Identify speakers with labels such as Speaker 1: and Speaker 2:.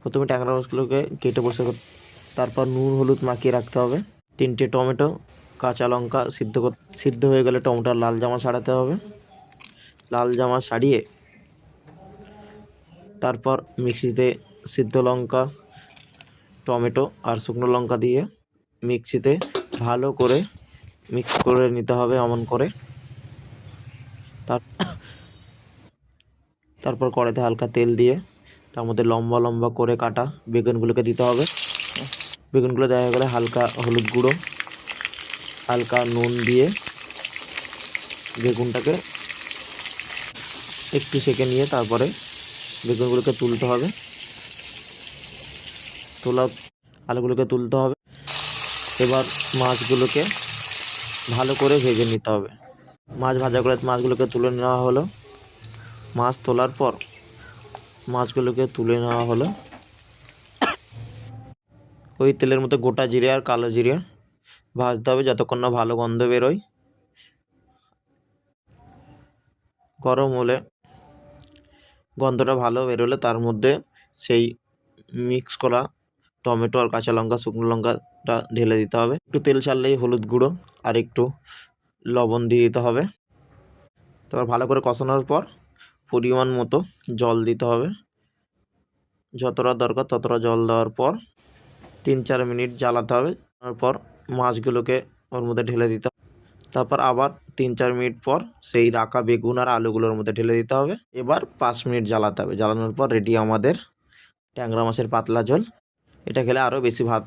Speaker 1: প্রথমে ট্যাংরা মাছগুলোকে কেটে বসে, তারপর নুন হলুদ মাখিয়ে রাখতে হবে। 3টে টমেটো, কাঁচা লঙ্কা সিদ্ধ হয়ে গেলে টমেটোর লাল জামা ছাড়াতে হবে। লাল জামা ছাড়িয়ে তারপর মিক্সিতে সিদ্ধ লঙ্কা, টমেটো আর শুকনো লঙ্কা দিয়ে মিক্সিতে ভালো করে মিক্স করে নিতে হবে অমন করে। তারপর কড়াইতে হালকা তেল দিয়ে তার মধ্যে লম্বা লম্বা করে কাটা বেগুনগুলোকে দিতে হবে। বেগুনগুলো দেওয়া হয়ে গেলে হালকা হলুদ গুঁড়ো, হালকা নুন দিয়ে বেগুনটাকে একটু সেঁকে নিয়ে তারপরে বেগুনগুলোকে তুলতে হবে। আলুগুলোকে তুলতে হবে। এবার মাছগুলোকে ভালো করে ভেজে নিতে হবে। মাছ ভাজা করে মাছগুলোকে তুলে নেওয়া হলো। মাছ তোলার পর মাছগুলোকে তুলে নেওয়া হলো। ওই তেলের মধ্যে গোটা জিরে আর কালো জিরে ভাজতে হবে যতক্ষণ না ভালো গন্ধ বেরোয়। গরম হলে গন্ধটা ভালো বেরোলে তার মধ্যে সেই মিক্স করা টমেটো আর কাঁচা লঙ্কা, শুকনো লঙ্কাটা ঢেলে দিতে হবে। একটু তেল ছাড়লেই হলুদ গুঁড়ো আর একটু লবণ দিয়ে দিতে হবে। তারপর ভালো করে কষানোর পর পরিমাণ মতো জল দিতে হবে। যতটা দরকার ততটা জল দেওয়ার পর 3-4 মিনিট জ্বালাতে হবে। তারপর মাছগুলোকে ওর মধ্যে ঢেলে দিতে হবে। তারপর আবার 3-4 মিনিট পর সেই রাখা বেগুন আর আলুগুলোর মধ্যে ঢেলে দিতে হবে। এবার 5 মিনিট জ্বালাতে হবে। জ্বালানোর পর রেডি আমাদের ট্যাংরা মাছের পাতলা ঝোল। এটা খেলে আরও বেশি ভাত